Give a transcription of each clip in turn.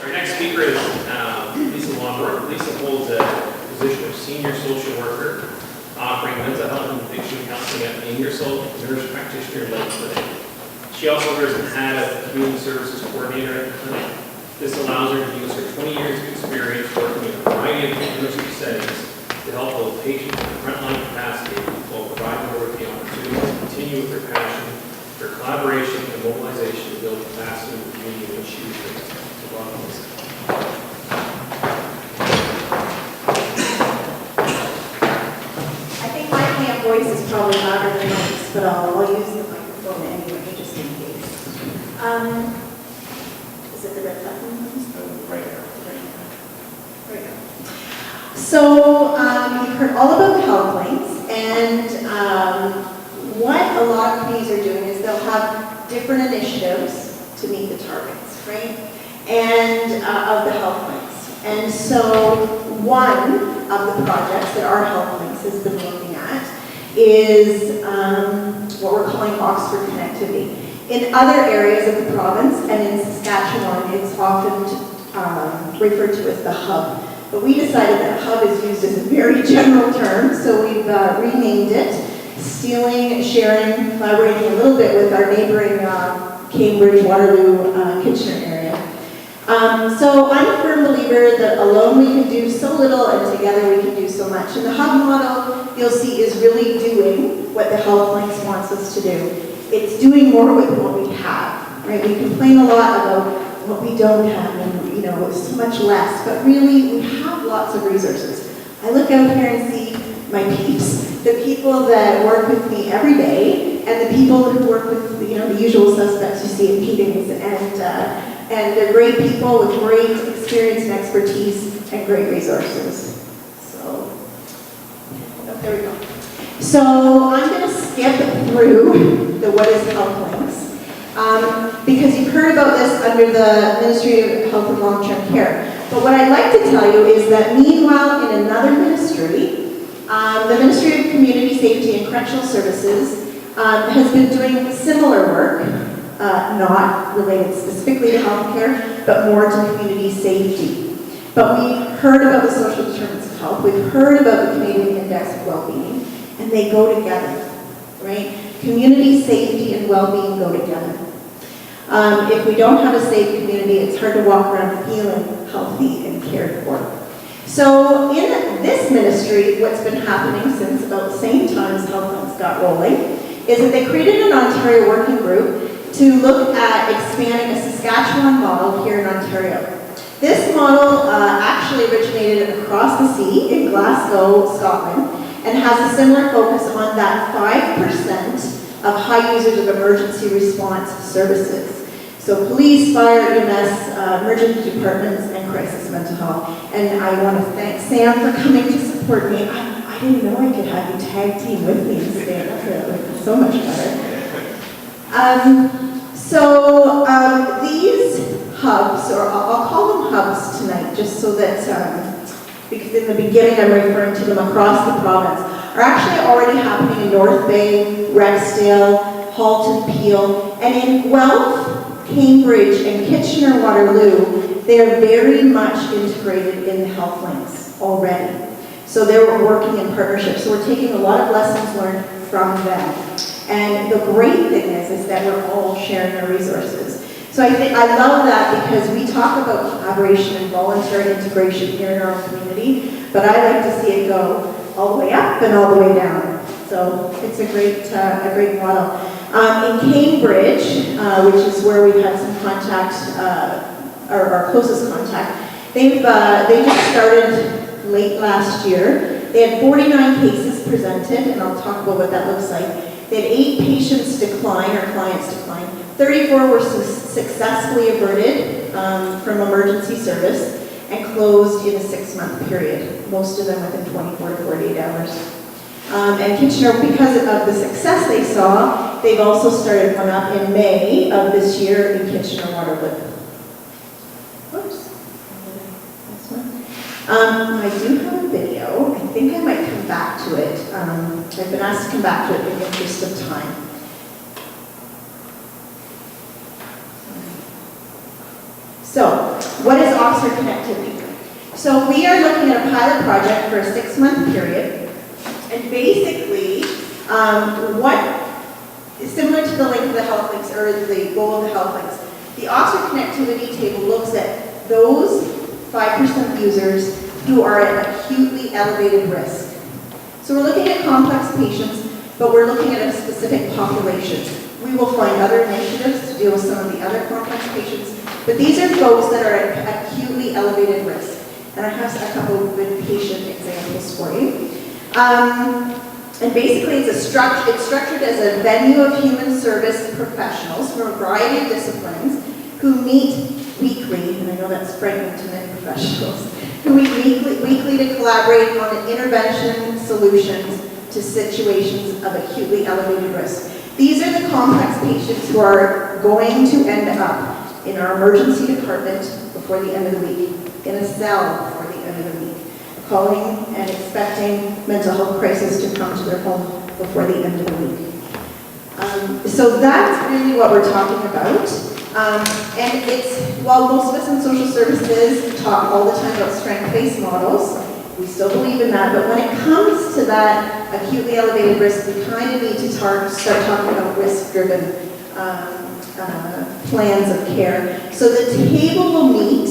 Our next speaker is Lisa Longworth. Lisa holds a position of senior social worker, offering mental health and addiction counseling at the Ingersoll Nurse Practitioner-led Clinic. She also wears an hat of community services coordinator at the clinic. This allows her to use her 20 years of experience working in a variety of university settings to help those patients in the frontline capacity while providing her with the opportunity to continue with her passion for collaboration and mobilization to build capacity in the community in which she was raised. So welcome, Lisa. I think my camp voice is probably louder than most, but I'll use the microphone anyway, just in case. Is it the red button? Right there. Right now. So you've heard all about the health links, and what a lot of communities are doing is they'll have different initiatives to meet the targets, right? And of the health links. And so one of the projects that our health links has been looking at is what we're calling Oxford Connectivity. In other areas of the province and in Saskatchewan, it's often referred to as the hub. But we decided that hub is used as a very general term, so we've renamed it, stealing, sharing, collaborating a little bit with our neighboring Cambridge, Waterloo, Kitchener area. So I'm a firm believer that alone we can do so little and together we can do so much. And the hub model, you'll see, is really doing what the Health Links wants us to do. It's doing more with what we have, right? We complain a lot about what we don't have and, you know, so much less, but really we have lots of resources. I look out here and see my peeps, the people that work with me every day, and the people who work with, you know, the usual suspects you see in meetings, and they're great people with great experience and expertise and great resources. So, oh, there we go. So I'm going to skip through the what is health links, because you've heard about this under the Ministry of Health and Long-Term Care. But what I'd like to tell you is that meanwhile in another ministry, the Ministry of Community Safety and Correctional Services has been doing similar work, not related specifically to healthcare, but more to community safety. But we've heard about the social determinants of health, we've heard about the Canadian Index of Wellbeing, and they go together, right? Community safety and well-being go together. If we don't have a safe community, it's hard to walk around feeling healthy and cared for. So in this ministry, what's been happening since about the same time as Health Links got rolling, is that they created an Ontario working group to look at expanding a Saskatchewan model here in Ontario. This model actually originated across the sea in Glasgow, Scotland, and has a similar focus on that 5% of high users of emergency response services. So police, fire, EMS, emergency departments, and crisis mental health. And I want to thank Sam for coming to support me. I didn't know I could have you tag team with me and stand up here. It's so much better. These hubs, or I'll call them hubs tonight, just so that, because in the beginning I'm referring to them across the province, are actually already happening in North Bay, Rexdale, Halton, Peel, and in Guelph, Cambridge, and Kitchener-Waterloo, they are very much integrated in the health links already. So they're working in partnership. So we're taking a lot of lessons learned from them. And the great thing is that we're all sharing our resources. So I love that, because we talk about collaboration and voluntary integration here in our own community, but I like to see it go all the way up and all the way down. So it's a great model. In Cambridge, which is where we've had some contact, our closest contact, they just started late last year. They had 49 cases presented, and I'll talk about what that looks like. They had 8 patients decline, or clients decline. 34 were successfully averted from emergency service and closed in a 6-month period, most of them within 24 to 48 hours. And Kitchener, because of the success they saw, they've also started one up in May of this year in Kitchener-Waterloo. Whoops. This one. I do have a video. I think I might come back to it. I've been asked to come back to it in the interest of time. So, what is Oxford connectivity. So we are looking at a pilot project for a 6-month period, and basically, similar to the link of the health links, or the goal of the health links, the Oxford connectivity table looks at those 5% users who are at acutely elevated risk. So we're looking at complex patients, but we're looking at a specific population. We will find other initiatives to deal with some of the other complex patients, but these are folks that are at acutely elevated risk. And I have a couple of good patient examples for you. And basically it's structured as a venue of human service professionals from a variety of disciplines who meet weekly, and I know that's frightening to many professionals, who meet weekly to collaborate on intervention solutions to situations of acutely elevated risk. These are the complex patients who are going to end up in our emergency department before the end of the week, in a cell before the end of the week, calling and expecting mental health crisis to come to their home before the end of the week. So that's really what we're talking about. And it's, while most of us in social services talk all the time about strength-based models, we still believe in that, but when it comes to that acutely elevated risk, we kind of need to start talking about risk-driven plans of care. So the table will meet,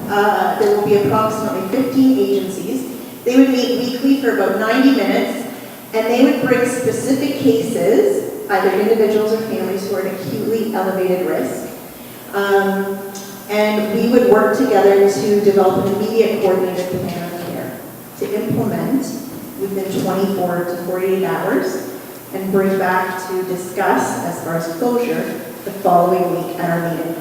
there will be approximately 15 agencies. They would meet weekly for about 90 minutes, and they would bring specific cases, either individuals or families who are at acutely elevated risk. And we would work together to develop an immediate coordinated plan of care to implement within 24 to 48 hours and bring back to discuss as far as closure the following week at our meeting.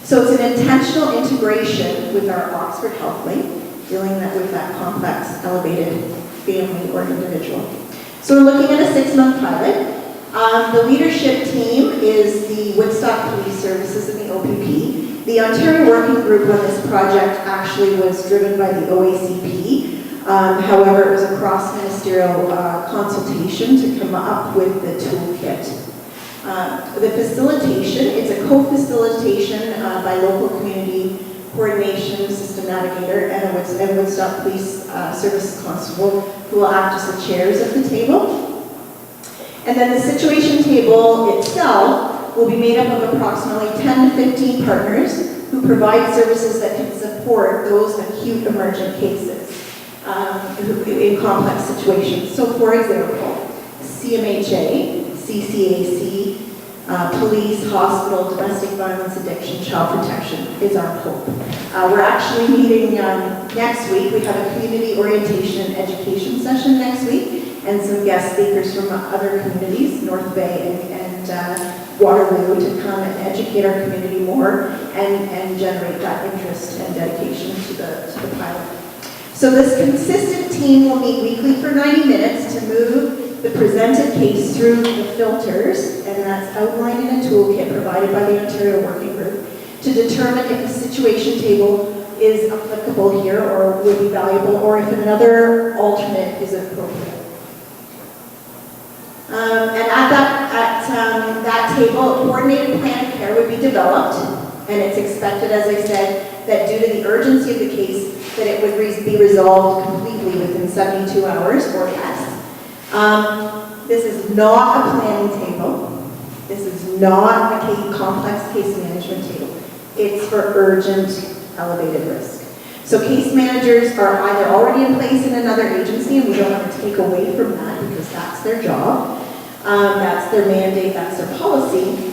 So it's an intentional integration with our Oxford Health Link, dealing with that complex, elevated family or individual. So we're looking at a 6-month pilot. The leadership team is the Woodstock Police Services and the OPP. The Ontario Working Group on this project actually was driven by the OACP. However, it was a cross-ministerial consultation to come up with the toolkit. The facilitation, it's a co-facilitation by local community coordination system navigator and a Woodstock Police Service constable who will act as the chairs of the table. And then the situation table itself will be made up of approximately 10 to 15 partners who provide services that can support those acute emergent cases in complex situations. So for example, CMHA, CCAC, police, hospital, domestic violence, addiction, child protection is our hope. We're actually meeting next week. We have a community orientation and education session next week, and some guest speakers from other communities, North Bay and Waterloo, to come and educate our community more and generate that interest and dedication to the pilot. So this consistent team will meet weekly for 90 minutes to move the presented case through the filters, and that's outlined in a toolkit provided by the Ontario Working Group, to determine if the situation table is applicable here or would be valuable, or if another alternate is appropriate. And at that table, a coordinated plan of care would be developed, and it's expected, as I said, that due to the urgency of the case, that it would be resolved completely within 72 hours or less. This is not a planning table. This is not a complex case management table. It's for urgent, elevated risk. So case managers are either already in place in another agency, and we don't want to take away from that because that's their job, that's their mandate, that's their policy,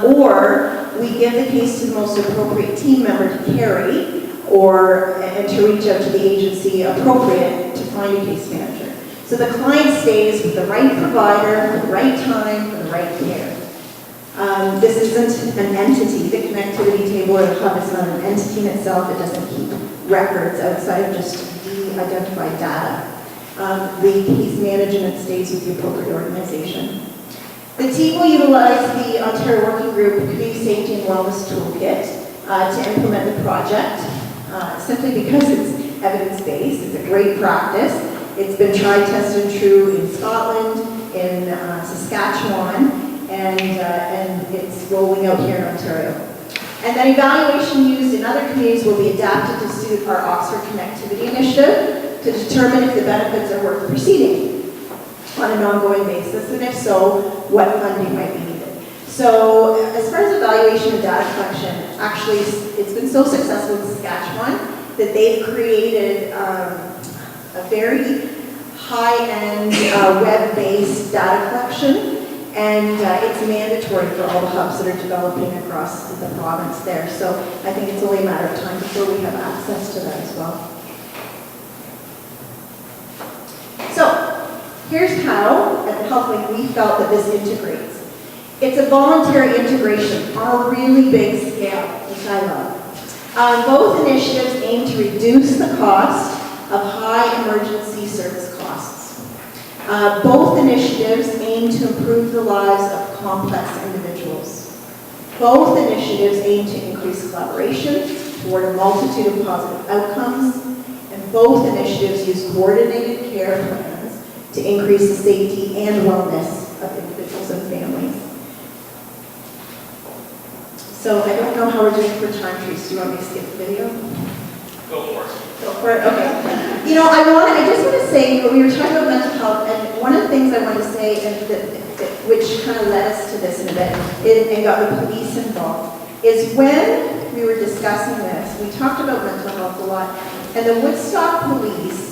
or we give the case to the most appropriate team member to carry, and to reach out to the agency appropriate to find a case manager. So the client stays with the right provider, at the right time, for the right care. This isn't an entity. The connectivity table or the hub is not an entity in itself. It doesn't keep records outside of just de-identified data. The case management stays with the appropriate organization. The team will utilize the Ontario Working Group Community Safety and Wellness Toolkit to implement the project, simply because it's evidence-based. It's a great practice. It's been tried, tested, and true in Scotland, in Saskatchewan, and it's rolling out here in Ontario. And then evaluation used in other communities will be adapted to suit our Oxford Connectivity Initiative to determine if the benefits are worth proceeding on an ongoing basis, and if so, what funding might be needed. So as far as evaluation and data collection, actually it's been so successful in Saskatchewan that they've created a very high-end web-based data collection, and it's mandatory for all the hubs that are developing across the province there. So I think it's only a matter of time before we have access to that as well. So here's how, at the HealthLink, we felt that this integrates. It's a voluntary integration on a really big scale, which I love. Both initiatives aim to reduce the cost of high emergency service costs. Both initiatives aim to improve the lives of complex individuals. Both initiatives aim to increase collaboration toward a multitude of positive outcomes, and both initiatives use coordinated care plans to increase the safety and wellness of individuals and families. So I don't know how we're doing for time, Teresa. Do you want me to skip the video? Go for it. Go for it? Okay. You know, I just want to say, we were talking about mental health, and one of the things I want to say, which kind of led us to this in a bit, and got the police involved, is when we were discussing this, we talked about mental health a lot, and the Woodstock Police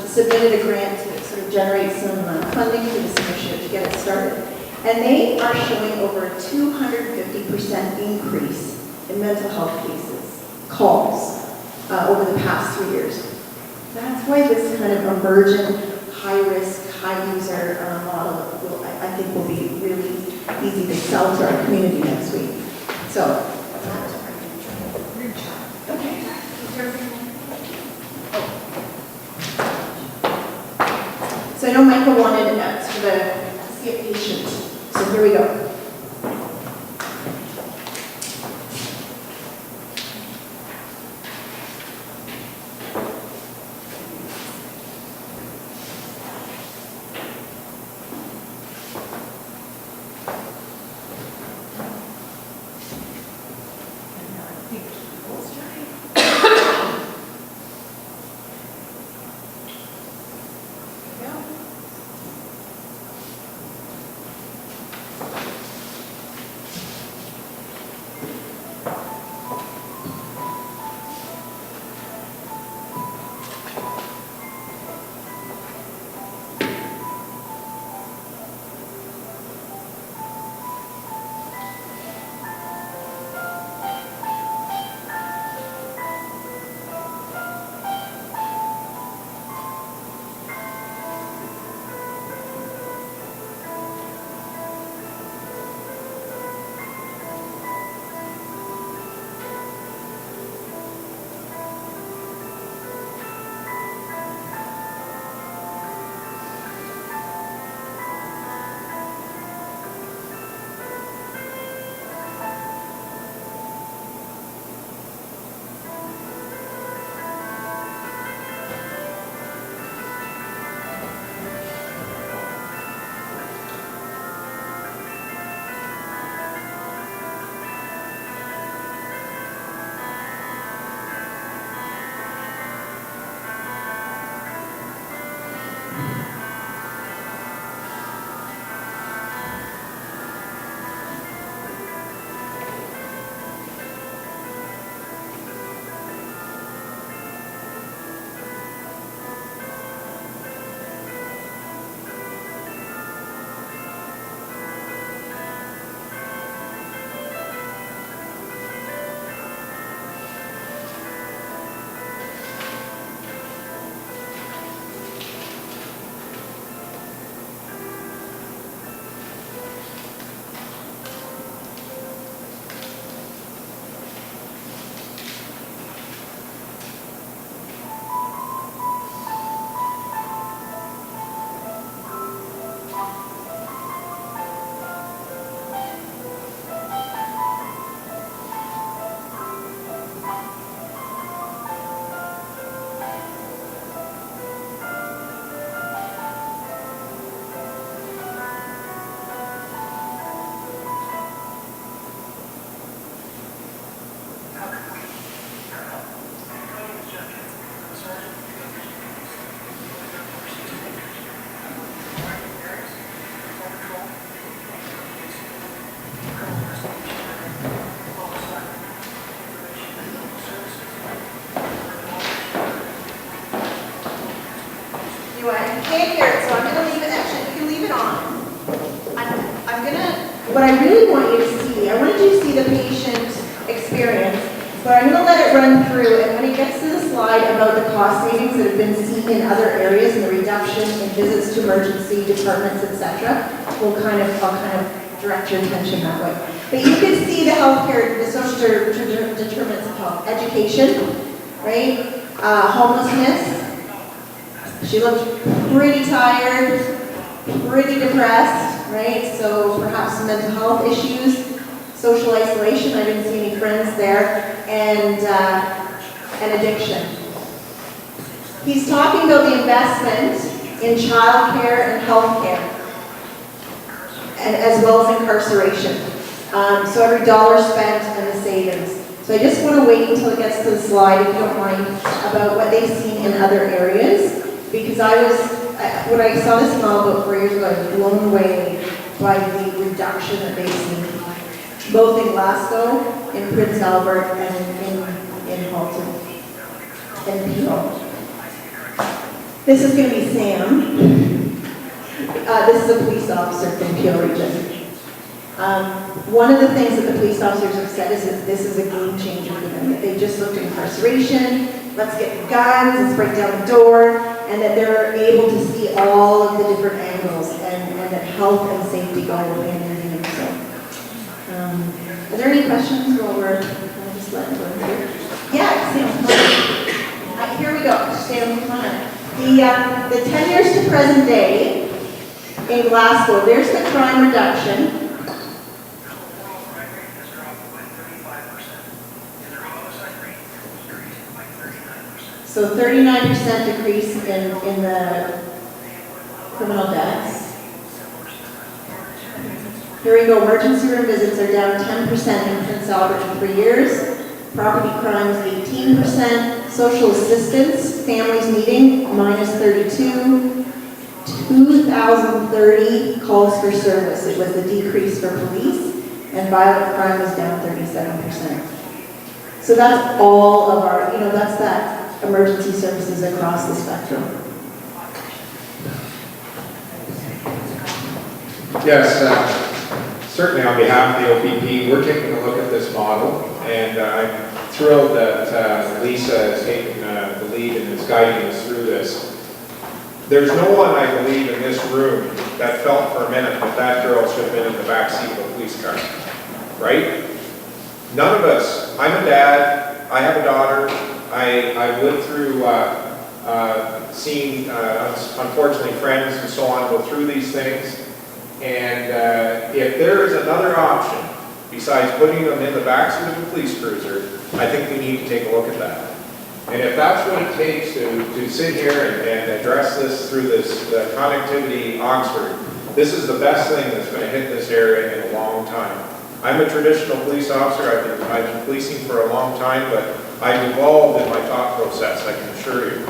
submitted a grant to sort of generate some funding for this initiative to get it started. And they are showing over a 250% increase in mental health cases, calls, over the past 3 years. That's why this kind of emergent, high-risk, high-user model, I think, will be really easy to sell to our community next week. So, okay. So I know Michael wanted sort of a skip patient. So here we go. run through, and when he gets to the slide about the cost savings that have been seen in other areas and the reduction in visits to emergency departments, etc., I'll kind of direct your attention that way. But you can see the healthcare, the social determinants of health, education, right? Homelessness. She looked pretty tired, pretty depressed, right? So perhaps some mental health issues. Social isolation, I didn't see any friends there, and addiction. He's talking about the investment in childcare and healthcare, and as well as incarceration. So every dollar spent and the savings. So I just want to wait until it gets to the slide, if you don't mind, about what they've seen in other areas, because when I saw this model about 4 years ago, I was blown away by the reduction that they've seen, both in Glasgow, in Prince Albert, and in Halton, and Peel. This is going to be Sam. This is a police officer from Peel Region. One of the things that the police officers have said is that this is a game changer for them, that they just looked at incarceration, let's get guns, let's break down the door, and that they're able to see all of the different angles, and that health and safety go hand in hand. So, are there any questions while we're just letting go here? Yeah, Sam, come on. Here we go. Sam, come on. The 10 years to present day in Glasgow, there's the crime reduction. So 39% decrease in the criminal deaths. Here we go, emergency room visits are down 10% in Prince Albert in 3 years. Property crimes 18%. Social assistance, families meeting, minus 32. 2,030 calls for service. It was the decrease for police. And violent crime was down 37%. So that's all of our, that's that emergency services across the spectrum. Yes, certainly on behalf of the OPP, we're taking a look at this model, and I'm thrilled that Lisa has taken the lead and is guiding us through this. There's no one, I believe, in this room that felt for a minute that that girl should have been in the backseat of a police car, right? None of us. I'm a dad, I have a daughter, I lived through seeing, unfortunately, friends and so on go through these things. And if there is another option besides putting them in the backseat of a police cruiser, I think we need to take a look at that. And if that's what it takes to sit here and address this through the Connectivity Oxford, this is the best thing that's going to hit this area in a long time. I'm a traditional police officer. I've been policing for a long time, but I've evolved in my thought process, I can assure you.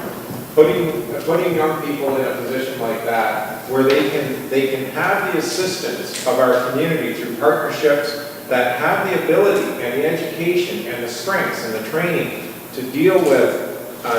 Putting young people in a position like that, where they can have the assistance of our community through partnerships that have the ability and the education and the strengths and the training to deal with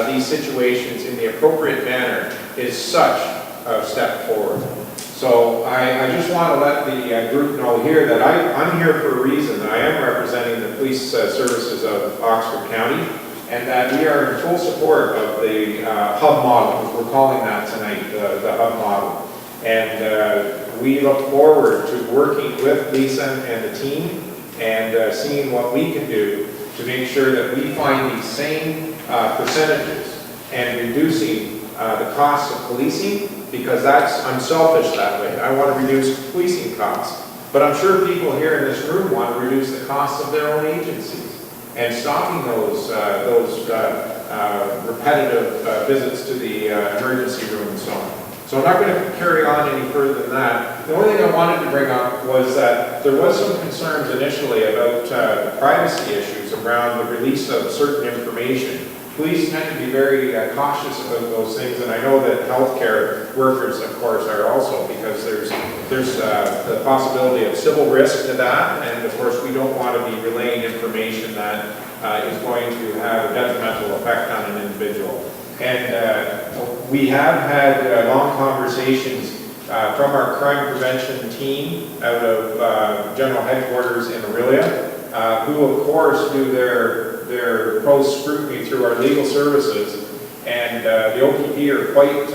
these situations in the appropriate manner is such a step forward. So I just want to let the group know here that I'm here for a reason. I am representing the police services of Oxford County, and that we are in full support of the hub model, as we're calling that tonight, the hub model. And we look forward to working with Lisa and the team and seeing what we can do to make sure that we find these same percentages and reducing the costs of policing, because I'm selfish that way. I want to reduce policing costs. But I'm sure people here in this room want to reduce the costs of their own agencies and stopping those repetitive visits to the emergency room and so on. So I'm not going to carry on any further than that. The only thing I wanted to bring up was that there was some concerns initially about privacy issues around the release of certain information. Police tend to be very cautious about those things, and I know that healthcare workers, of course, are also, because there's the possibility of civil risk to that, and of course we don't want to be relaying information that is going to have a detrimental effect on an individual. And we have had long conversations from our crime prevention team out of General Headquarters in Aurelia, who of course do their their close scrutiny through our legal services, and the OPP are quite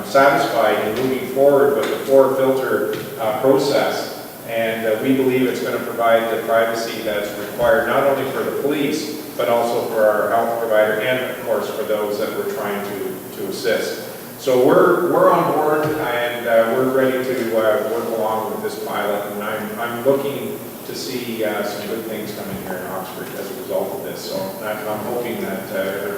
satisfied in moving forward with the 4-filter process. And we believe it's going to provide the privacy that's required not only for the police, but also for our health provider and, of course, for those that we're trying to assist. So we're on board, and we're ready to work along with this pilot, and I'm looking to see some good things coming here in Oxford as a result of this. So I'm hoping that